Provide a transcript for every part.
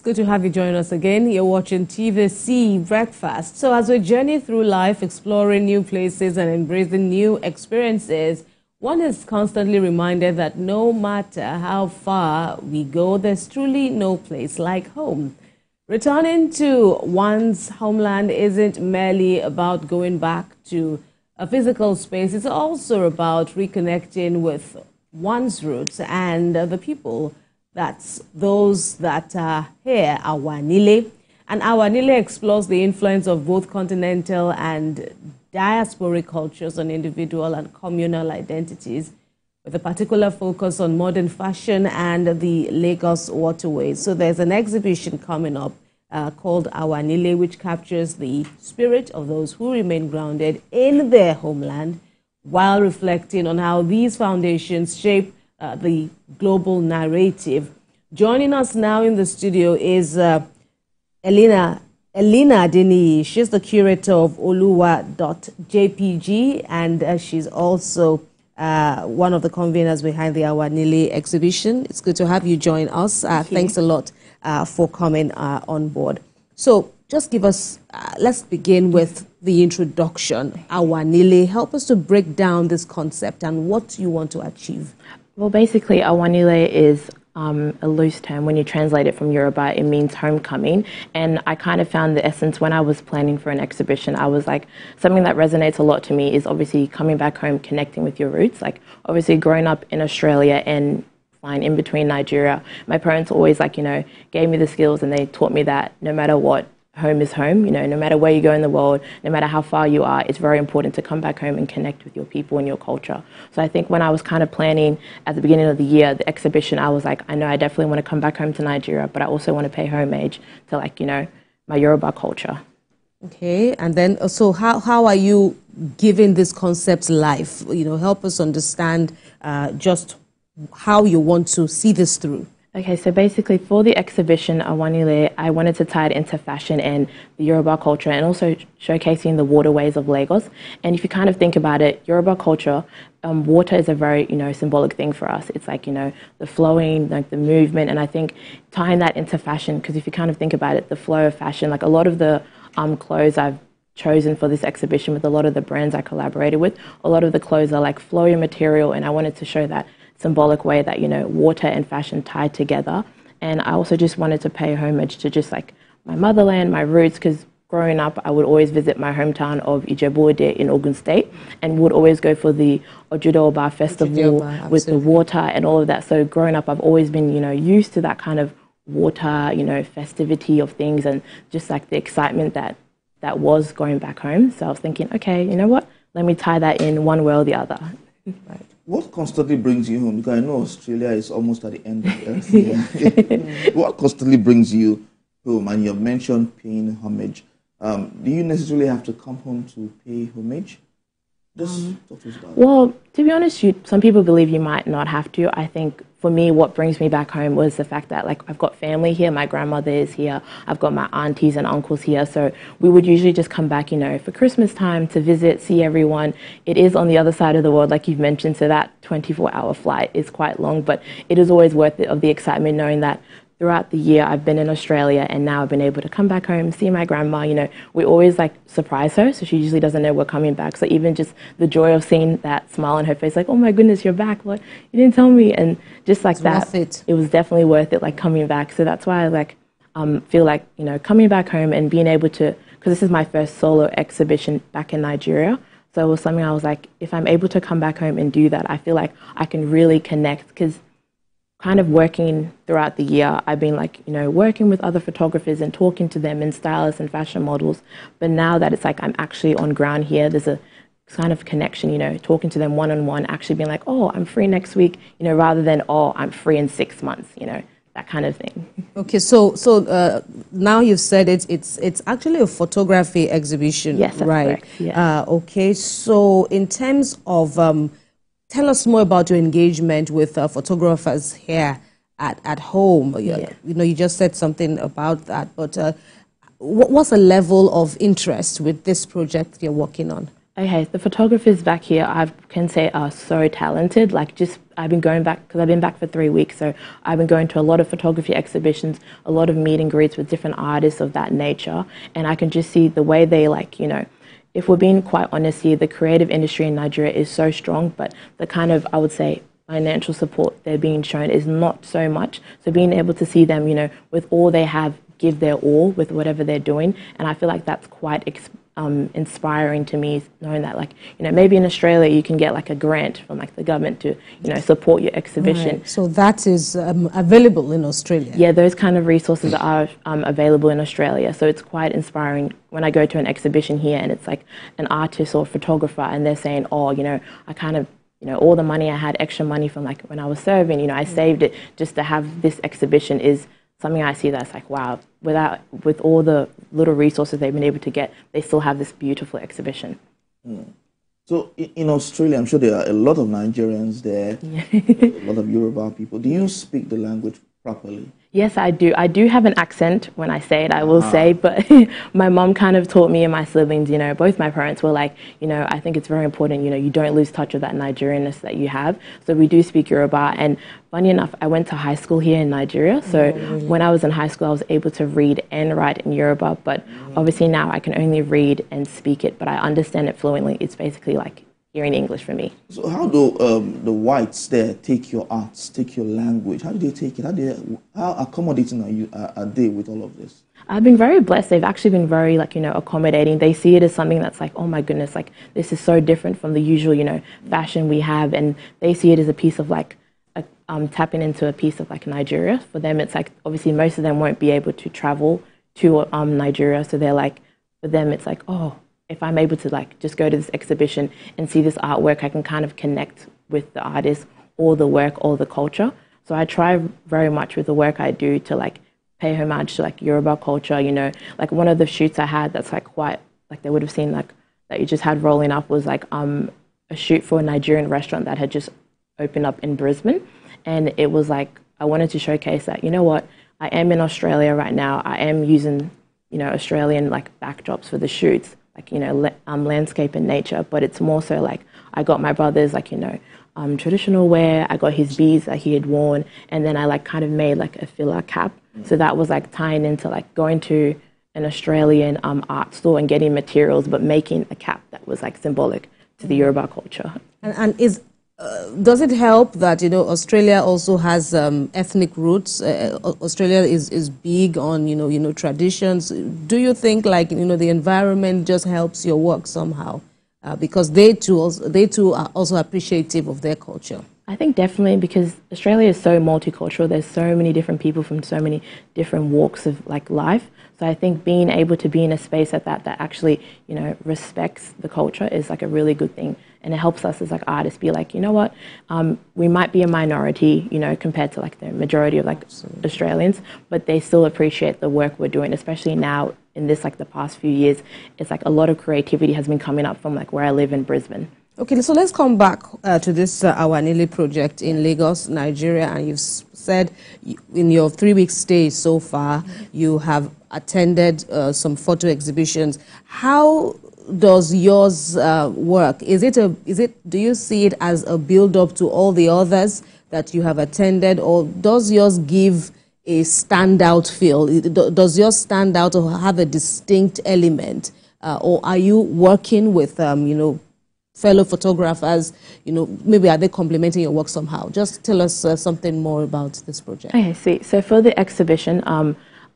good to have you join us again. You're watching TVC Breakfast. So as we journey through life, exploring new places and embracing new experiences, one is constantly reminded that no matter how far we go, there's truly no place like home. Returning to one's homeland isn't merely about going back to a physical space. It's also about reconnecting with one's roots and the people. That's those that are here, Awanile. And Awanile explores the influence of both continental and diasporic cultures on individual and communal identities, with a particular focus on modern fashion and the Lagos waterways. So there's an exhibition coming up called Awanile, which captures the spirit of those who remain grounded in their homeland while reflecting on how these foundations shape the global narrative. Joining us now in the studio is Elena-Adeniyi. She's the curator of Oluwa.jpg, and she's also one of the conveners behind the Awanile exhibition. It's good to have you join us. Thanks a lot for coming on board. So just give us, let's begin with the introduction. Awanile, help us to break down this concept and what you want to achieve. Well, basically, Awanile is a loose term. When you translate it from Yoruba, it means homecoming. And I kind of found the essence when I was planning for an exhibition. I was like, something that resonates a lot to me is obviously coming back home, connecting with your roots. Like, obviously, growing up in Australia and flying in between Nigeria, my parents always, like, gave me the skills, and they taught me that no matter what, home is home. No matter where you go in the world, no matter how far you are, it's very important to come back home and connect with your people and your culture. So I think when I was kind of planning at the beginning of the year, the exhibition, I was like, I know I definitely want to come back home to Nigeria, but I also want to pay homage to, like, my Yoruba culture. Okay, and then so how are you giving this concept life? Help us understand just how you want to see this through. Okay, so basically for the exhibition Awanile, I wanted to tie it into fashion and the Yoruba culture, and also showcasing the waterways of Lagos. And if you kind of think about it, Yoruba culture, water is a very, symbolic thing for us. It's like, the flowing, like the movement, and I think tying that into fashion, because if you kind of think about it, the flow of fashion, like a lot of the clothes I've chosen for this exhibition with a lot of the brands I collaborated with, a lot of the clothes are like flowy material, and I wanted to show that symbolic way that, water and fashion tied together. And I also just wanted to pay homage to just like my motherland, my roots, because growing up, I would always visit my hometown of Ijebu-Ode in Ogun State, and would always go for the Ojude-Oba festival with the water and all of that. So growing up, I've always been, used to that kind of water, festivity of things, and just like the excitement that was going back home. So I was thinking, okay, you know what? Let me tie that in one way or the other. Right. What constantly brings you home? Because I know Australia is almost at the end of Earth. What constantly brings you home? And you've mentioned paying homage. Do you necessarily have to come home to pay homage? Just talk to us about Well, to be honest, some people believe you might not have to. I think for me, what brings me back home was the fact that, like, I've got family here. My grandmother is here. I've got my aunties and uncles here. So we would usually just come back, for Christmas time to visit, see everyone. It is on the other side of the world, like you've mentioned, so that 24-hour flight is quite long. But it is always worth it, of the excitement, knowing that throughout the year I've been in Australia, and now I've been able to come back home, see my grandma. We always like surprise her, so she usually doesn't know we're coming back. So even just the joy of seeing that smile on her face, like, oh my goodness, you're back, what, you didn't tell me, and just like that, it was definitely worth it, like coming back. So that's why I like feel like, coming back home and being able to, because this is my first solo exhibition back in Nigeria. So it was something I was like, if I'm able to come back home and do that, I feel like I can really connect, because kind of working throughout the year, I've been like, working with other photographers and talking to them and stylists and fashion models. But now that it's like I'm actually on ground here, there's a kind of connection, talking to them one-on-one, actually being like, oh, I'm free next week, rather than, oh, I'm free in 6 months, that kind of thing. Okay, so now you've said it's actually a photography exhibition, yes, that's right? Correct. Yeah. Okay, so in terms of tell us more about your engagement with photographers here at home. Yeah. You just said something about that, but what's the level of interest with this project you're working on? Okay, the photographers back here, I can say, are so talented. Like, just I've been going back, because I've been back for 3 weeks, so I've been going to a lot of photography exhibitions, a lot of meet and greets with different artists of that nature, and I can just see the way they, like, you know, if we're being quite honest here, the creative industry in Nigeria is so strong, but the kind of, I would say, financial support they're being shown is not so much. So being able to see them, you know, with all they have, give their all with whatever they're doing, and I feel like that's quite inspiring to me, knowing that, like, you know, maybe in Australia you can get like a grant from like the government to, you know, support your exhibition. Right. So that is available in Australia? Yeah, those kind of resources are available in Australia. So it's quite inspiring when I go to an exhibition here and it's like an artist or photographer and they're saying, oh, you know, I kind of, you know, all the money I had, extra money from like when I was serving, you know, I saved it just to have this exhibition is something I see that's like, wow, with all the little resources they've been able to get, they still have this beautiful exhibition. Mm. So in Australia, I'm sure there are a lot of Nigerians there, a lot of Yoruba people. Do you speak the language properly? Yes, I do. I do have an accent when I say it, I will say, but my mom kind of taught me and my siblings, you know, both my parents were like, you know, I think it's very important, you know, you don't lose touch of that Nigerianness that you have. So we do speak Yoruba. And funny enough, I went to high school here in Nigeria. So when I was in high school, I was able to read and write in Yoruba. But obviously now I can only read and speak it, but I understand it fluently. It's basically like hearing English for me. So how do the whites there take your arts, take your language? How do they take it? How accommodating are they with all of this? I've been very blessed. They've actually been very, like, you know, accommodating. They see it as something that's like, oh my goodness, like this is so different from the usual, you know, fashion we have. And they see it as a piece of like, tapping into a piece of like Nigeria. For them, it's like, obviously most of them won't be able to travel to Nigeria. So they're like, for them, it's like, oh, if I'm able to like just go to this exhibition and see this artwork, I can kind of connect with the artist or the work or the culture. So I try very much with the work I do to like pay homage to like Yoruba culture, you know, like one of the shoots I had that's like quite, like they would have seen like that you just had rolling up was like a shoot for a Nigerian restaurant that had just opened up in Brisbane. And it was like, I wanted to showcase that, you know what, I am in Australia right now. I am using, you know, Australian like backdrops for the shoots, like, you know, landscape and nature, but it's more so like I got my brother's like, you know, traditional wear, I got his beads that he had worn, and then I like kind of made like a filler cap. So that was like tying into like going to an Australian art store and getting materials, but making a cap that was like symbolic to the Yoruba culture. And does it help that, you know, Australia also has ethnic roots? Australia is big on, you know, traditions. Do you think, like, you know, the environment just helps your work somehow? Because they too are also appreciative of their culture. I think definitely, because Australia is so multicultural. There's so many different people from so many different walks of like life. So I think being able to be in a space like that actually, you know, respects the culture is like a really good thing. And it helps us as like artists be like, you know what, we might be a minority, you know, compared to like the majority of like Australians, but they still appreciate the work we're doing, especially now in this like the past few years. It's like a lot of creativity has been coming up from like where I live in Brisbane. Okay, so let's come back to this Awanile project in Lagos, Nigeria. And you've said in your 3-week stay so far, you have attended some photo exhibitions. How does yours work? Do you see it as a build-up to all the others that you have attended, or does yours give a standout feel? Does yours stand out or have a distinct element? Or are you working with, you know, fellow photographers, you know, maybe are they complementing your work somehow? Just tell us something more about this project. Okay, sweet. So for the exhibition,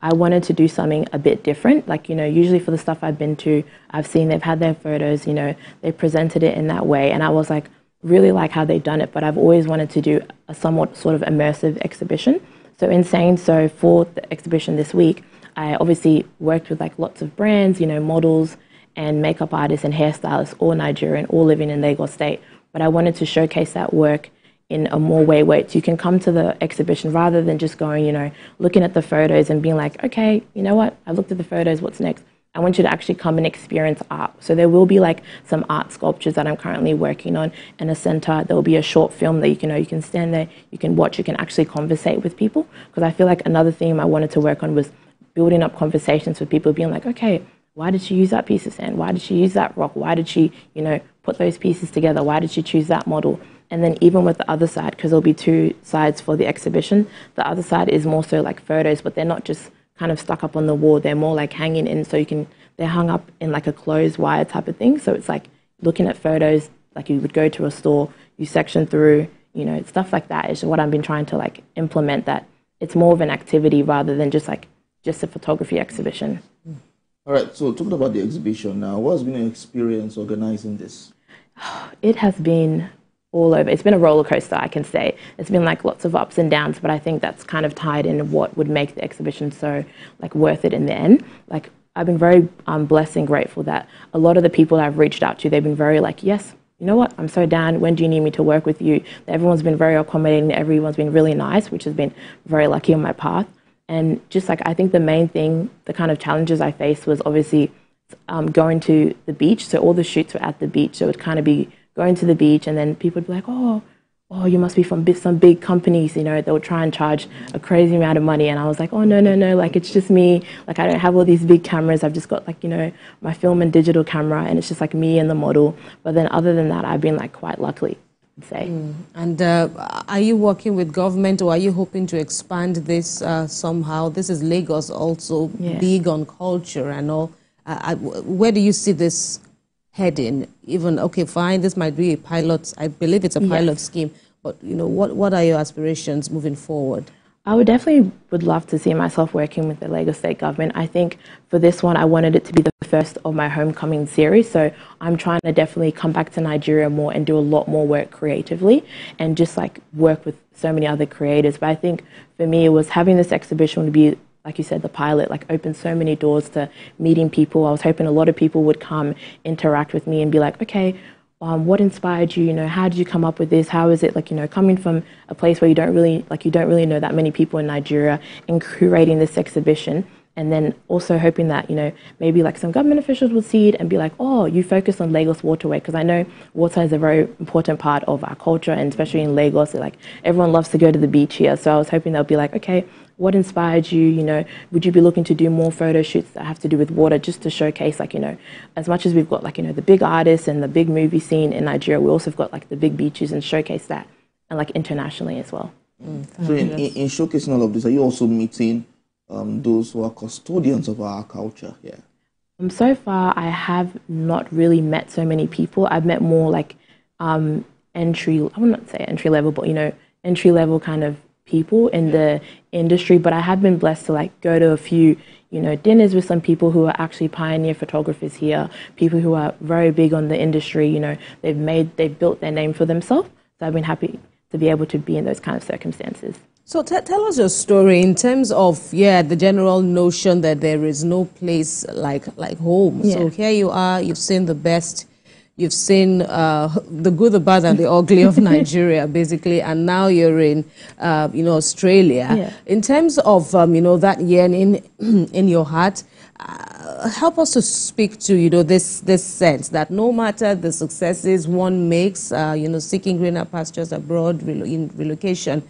I wanted to do something a bit different. Like, you know, usually for the stuff I've been to, I've seen they've had their photos, you know, they presented it in that way. And I was like, really like how they've done it, but I've always wanted to do a somewhat sort of immersive exhibition. So in saying so, for the exhibition this week, I obviously worked with like lots of brands, you know, models, and makeup artists and hairstylists, all Nigerian, all living in Lagos State. But I wanted to showcase that work in a more way so you can come to the exhibition rather than just going, you know, looking at the photos and being like, okay, you know what, I looked at the photos, what's next? I want you to actually come and experience art. So there will be like some art sculptures that I'm currently working on in a center. There will be a short film that you can stand there, you can watch, you can actually conversate with people. Because I feel like another theme I wanted to work on was building up conversations with people, being like, okay, why did she use that piece of sand? Why did she use that rock? Why did she, you know, put those pieces together? Why did she choose that model? And then even with the other side, because there'll be two sides for the exhibition, the other side is more so like photos, but they're not just kind of stuck up on the wall. They're more like hanging in, so they're hung up in like a closed wire type of thing. So it's like looking at photos like you would go to a store, you section through, you know, stuff like that is what I've been trying to like implement, that it's more of an activity rather than just a photography exhibition. All right, so talking about the exhibition now, what has been your experience organizing this? It has been all over. It's been a roller coaster, I can say. It's been like lots of ups and downs, but I think that's kind of tied in what would make the exhibition so like worth it in the end. Like I've been very blessed and grateful that a lot of the people I've reached out to, they've been very like, yes, you know what, I'm so down, when do you need me to work with you? Everyone's been very accommodating, everyone's been really nice, which has been very lucky on my path. And just like, I think the main thing, the kind of challenges I faced was obviously going to the beach. So all the shoots were at the beach. So it would kind of be going to the beach, and then people would be like, oh, you must be from some big companies, you know, they'll try and charge a crazy amount of money. And I was like, oh, no, like it's just me. Like I don't have all these big cameras. I've just got like, you know, my film and digital camera, and it's just like me and the model. But then other than that, I've been like quite lucky, I'd say. And are you working with government, or are you hoping to expand this somehow? This is Lagos also big on culture and all. Where do you see this heading? Even, okay, fine, this might be a pilot, I believe it's a pilot scheme, but you know, what are your aspirations moving forward? I would love to see myself working with the Lagos State government. I think for this one, I wanted it to be the first of my homecoming series. So I'm trying to definitely come back to Nigeria more and do a lot more work creatively and just like work with so many other creators. But I think for me, it was having this exhibition to be, like you said, the pilot, like opened so many doors to meeting people. I was hoping a lot of people would come interact with me and be like, okay, what inspired you? You know, how did you come up with this? How is it like, you know, coming from a place where you don't really know that many people in Nigeria and curating this exhibition, and then also hoping that, you know, maybe like some government officials would see it and be like, oh, you focus on Lagos waterway, because I know water is a very important part of our culture, and especially in Lagos, like everyone loves to go to the beach here. So I was hoping they'll be like, okay, what inspired you? You know, would you be looking to do more photo shoots that have to do with water, just to showcase, like, you know, as much as we've got like, you know, the big artists and the big movie scene in Nigeria, we also have got like the big beaches, and showcase that, and like internationally as well. So in showcasing all of this, are you also meeting those who are custodians of our culture here? So far, I have not really met so many people. I've met more like I would not say entry level, but, you know, entry level kind of people in the industry. But I have been blessed to like go to a few, you know, dinners with some people who are actually pioneer photographers here, people who are very big on the industry. You know, they've built their name for themselves. So I've been happy to be able to be in those kind of circumstances. So tell us your story in terms of, the general notion that there is no place like home. Yeah. So here you are, you've seen the best, you've seen the good, the bad, and the ugly of Nigeria, basically, and now you're in, Australia. Yeah. In terms of, that yearning in your heart, help us to speak to, this sense that no matter the successes one makes, seeking greener pastures abroad, in relocation,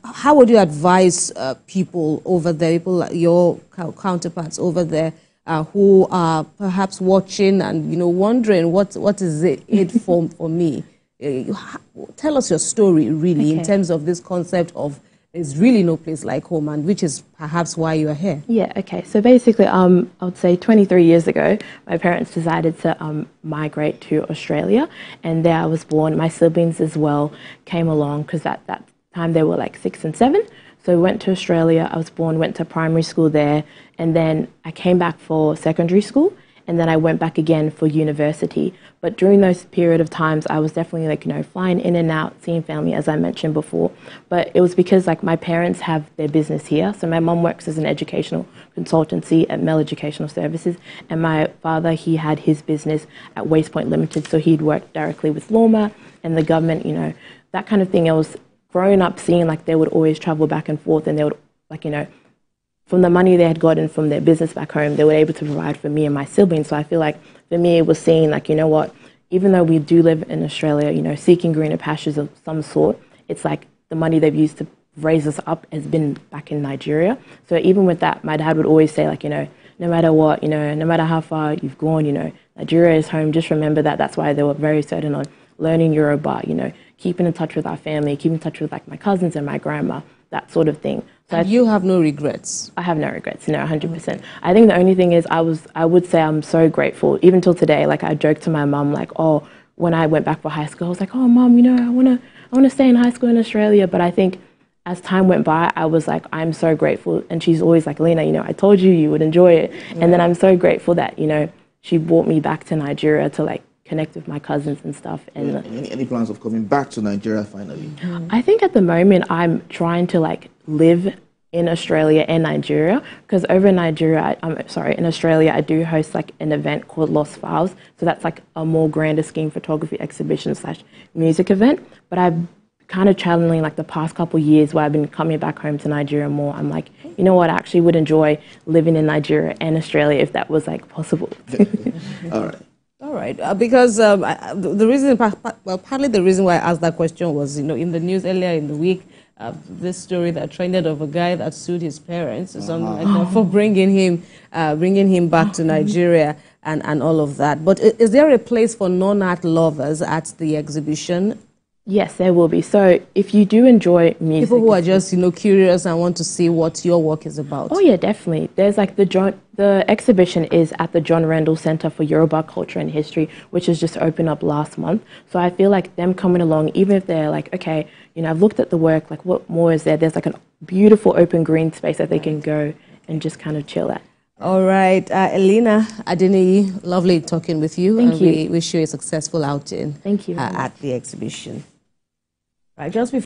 how would you advise people over there, your counterparts over there, who are perhaps watching and wondering what is it for me? Tell us your story, really, in terms of this concept of there's really no place like home, and which is perhaps why you are here. Yeah, okay. So basically, I would say 23 years ago, my parents decided to migrate to Australia, and there I was born. My siblings as well came along, because at that time they were like 6 and 7. So we went to Australia. I was born, went to primary school there, and then I came back for secondary school, and then I went back again for university. But during those period of times, I was definitely like, flying in and out, seeing family, as I mentioned before. But it was because like my parents have their business here. So my mum works as an educational consultancy at Mel Educational Services, and my father, he had his business at Waste Point Limited. So he'd work directly with Lawma and the government, that kind of thing. I was growing up seeing like they would always travel back and forth, and they would like, from the money they had gotten from their business back home, they were able to provide for me and my siblings. So I feel like for me, it was seeing like, even though we do live in Australia, seeking greener pastures of some sort, it's like the money they've used to raise us up has been back in Nigeria. So even with that, my dad would always say like, no matter what, no matter how far you've gone, Nigeria is home. Just remember that. That's why they were very certain on learning Yoruba, you know, keeping in touch with our family, keeping in touch with like my cousins and my grandma, that sort of thing. So and you have no regrets? I have no regrets, no, 100%. I think the only thing is I would say I'm so grateful, even till today. Like I joke to my mum, like, oh, when I went back for high school, I was like, oh, Mum, you know, I wanna stay in high school in Australia. But I think as time went by, I was like, I'm so grateful. And she's always like, Lena, you know, I told you would enjoy it. Yeah. And then I'm so grateful that, you know, she brought me back to Nigeria to like connect with my cousins and stuff. And any plans of coming back to Nigeria finally? I think at the moment I'm trying to like live in Australia and Nigeria, because over in Nigeria, in Australia, I do host like an event called Lost Files. So that's like a more grander scheme photography exhibition / music event. But I've kind of channeling like the past couple of years where I've been coming back home to Nigeria more. I'm like, you know what, I actually would enjoy living in Nigeria and Australia if that was like possible. All right. All right, because the reason, well, partly the reason why I asked that question was, you know, in the news earlier in the week, this story that trended of a guy that sued his parents or something like that for bringing him back to Nigeria and all of that. But is there a place for non-art lovers at the exhibition? Yes, there will be. So if you do enjoy music, people who are just, you know, curious and want to see what your work is about. Oh yeah, definitely. There's like the exhibition is at the John Randall Center for Yoruba Culture and History, which has just opened up last month. So I feel like them coming along, even if they're like, okay, you know, I've looked at the work, like what more is there? There's like a beautiful open green space that they can go and just kind of chill at. All right, Elena-Adeniyi, lovely talking with you. Thank you. We wish you a successful outing. Thank you. At the exhibition. Right, just before